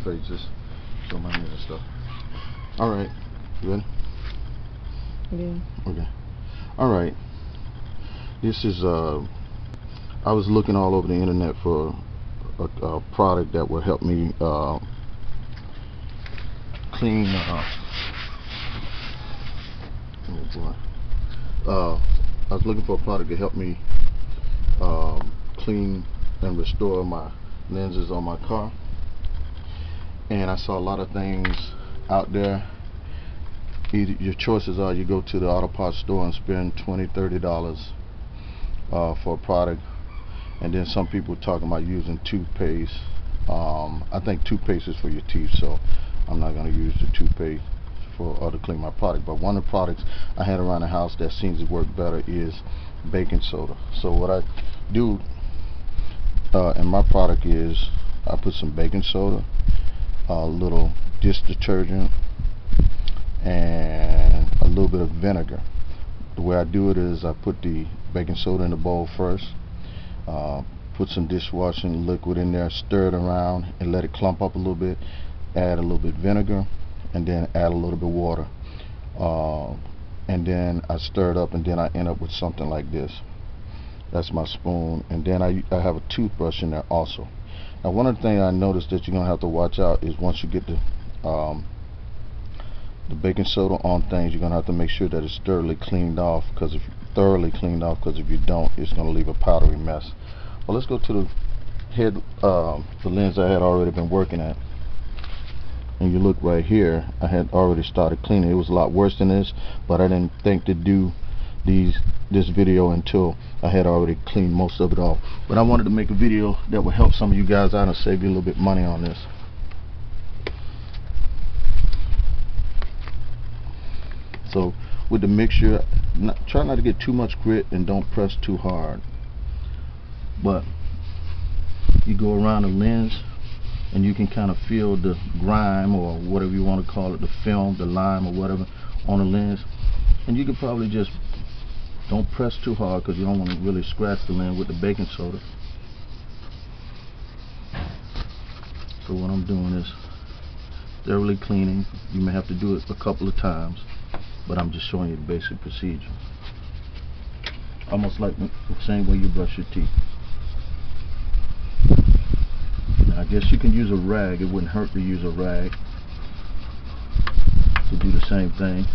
face, just show my hands and stuff. Alright, you ready? Yeah. Okay. Alright. This is, I was looking all over the internet for a product that would help me clean, oh boy. I was looking for a product to help me clean and restore my lenses on my car, and I saw a lot of things out there. Either your choices are you go to the auto parts store and spend $20–30 for a product, and then some people talking about using toothpaste. I think toothpaste is for your teeth, so I'm not going to use the toothpaste to clean my product. But one of the products I had around the house that seems to work better is baking soda. So what I do in my product is I put some baking soda, a little dish detergent, and a little bit of vinegar. The way I do it is I put the baking soda in the bowl first, put some dishwashing liquid in there, stir it around and let it clump up a little bit, add a little bit vinegar, and then add a little bit of water, and then I stir it up, and then I end up with something like this. That's my spoon, and then I have a toothbrush in there also. Now one of the things I noticed that you're gonna have to watch out is once you get the baking soda on things, you're gonna have to make sure that it's thoroughly cleaned off, because if you don't, it's gonna leave a powdery mess. Well, let's go to the lens I had already been working at. And you look right here, I had already started cleaning. It was a lot worse than this, but I didn't think to do this video until I had already cleaned most of it off. But I wanted to make a video that would help some of you guys out and save you a little bit money on this. So with the mixture, try not to get too much grit and don't press too hard. But you go around the lens and you can kind of feel the grime, or whatever you want to call it, the film, the lime or whatever on the lens. And you can probably just don't press too hard, because you don't want to really scratch the lens with the baking soda. So what I'm doing is thoroughly cleaning. You may have to do it a couple of times, but I'm just showing you the basic procedure. Almost like the same way you brush your teeth. Now, I guess you can use a rag. It wouldn't hurt to use a rag to do the same thing,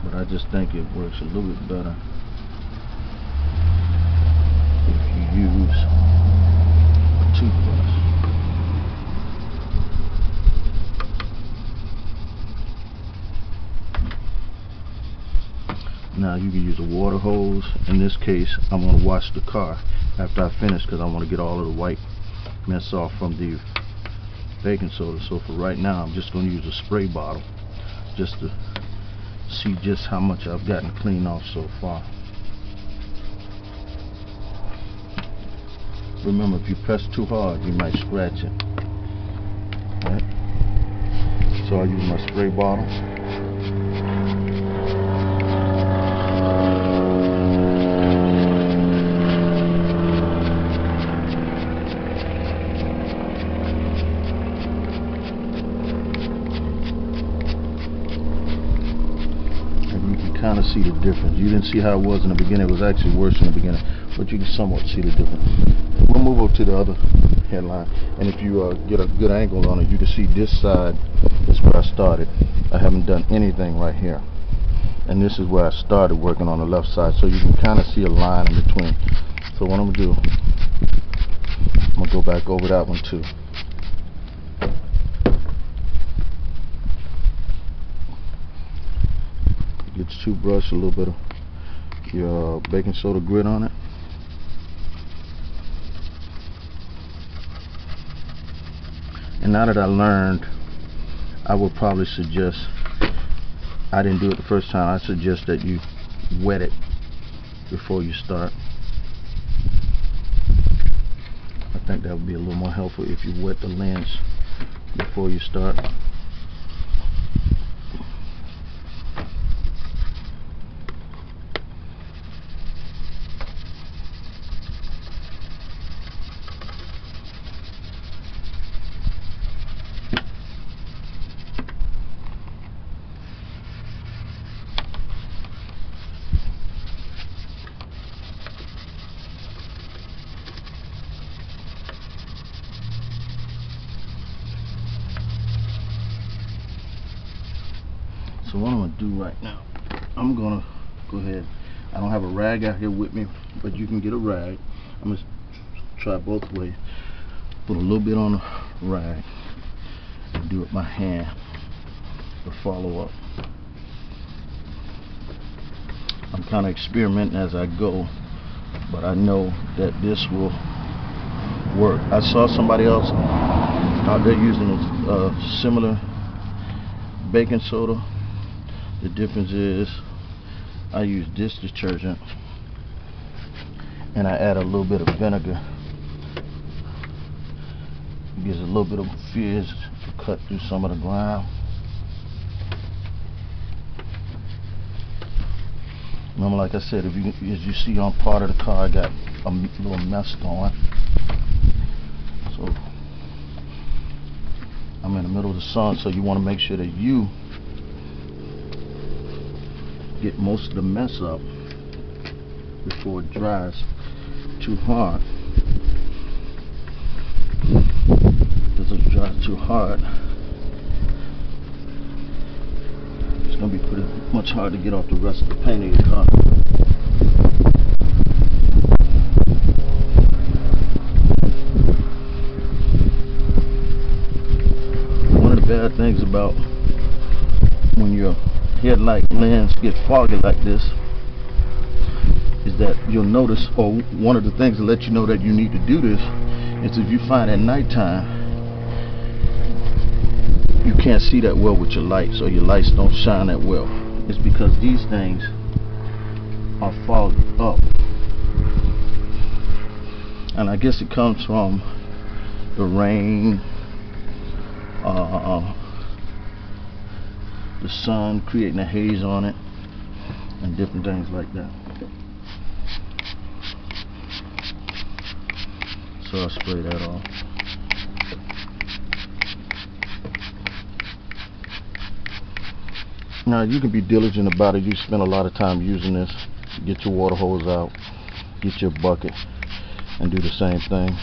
but I just think it works a little bit better if you use a toothbrush. Now you can use a water hose. In this case, I'm going to wash the car after I finish, because I want to get all of the white mess off from the baking soda. So for right now, I'm just going to use a spray bottle just to see just how much I've gotten cleaned off so far. Remember, if you press too hard, you might scratch it. Right? So I use my spray bottle. Kind of see the difference. You didn't see how it was in the beginning. It was actually worse in the beginning, but you can somewhat see the difference. We'll move over to the other headline, and if you get a good angle on it, you can see this side is where I started. I haven't done anything right here, and this is where I started working on the left side, so you can kind of see a line in between. So what I'm gonna do, I'm gonna go back over that one too. Get your toothbrush, a little bit of your baking soda grit on it. And now that I learned, I would probably suggest, I didn't do it the first time, I suggest that you wet it before you start. I think that would be a little more helpful if you wet the lens before you start. So what I'm gonna do right now, I'm gonna go ahead. I don't have a rag out here with me, but you can get a rag. I'm gonna try both ways. Put a little bit on the rag and do it by hand to follow up. I'm kind of experimenting as I go, but I know that this will work. I saw somebody else out there using a similar baking soda. The difference is I use this detergent and I add a little bit of vinegar. It gives a little bit of fizz to cut through some of the grime. Remember, like I said, as you see on part of the car, I got a little mess going. So I'm in the middle of the sun, so you want to make sure that you get most of the mess up before it dries too hard. Because if it dries too hard, it's going to be pretty much hard to get off the rest of the paint of your car. One of the bad things about when your headlight lens get foggy like this is that you'll notice, or one of the things to let you know that you need to do this is if you find at nighttime you can't see that well with your lights, or your lights don't shine that well. It's because these things are fogged up, and I guess it comes from the rain, the sun creating a haze on it, and different things like that. So I'll spray that off. Now you can be diligent about it. You spend a lot of time using this. Get your water hose out, get your bucket, and do the same thing.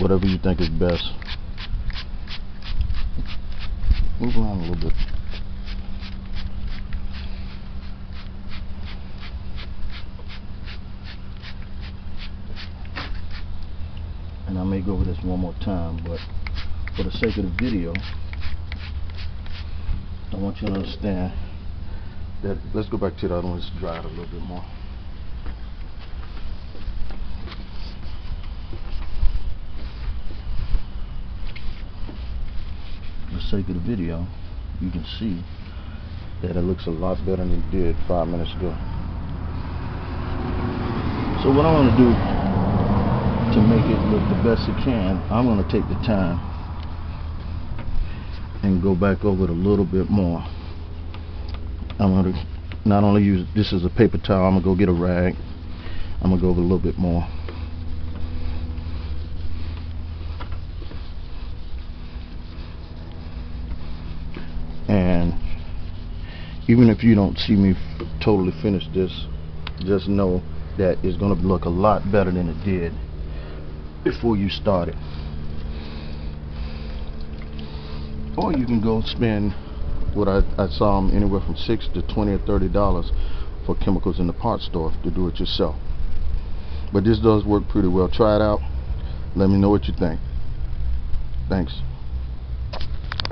Whatever you think is best. Move around a little bit. And I may go over this one more time, but for the sake of the video, I want you to understand that, let's go back to the other one, let's dry it a little bit more. For the sake of the video, you can see that it looks a lot better than it did 5 minutes ago. So what I want to do to make it look the best it can, I'm going to take the time and go back over it a little bit more. I'm going to not only use this as a paper towel, I'm going to go get a rag. I'm going to go over a little bit more. And even if you don't see me totally finish this, just know that it's going to look a lot better than it did before you started. Or you can go spend what I saw them anywhere from $6 to $20 or $30 for chemicals in the parts store to do it yourself. But this does work pretty well. Try it out. Let me know what you think. Thanks.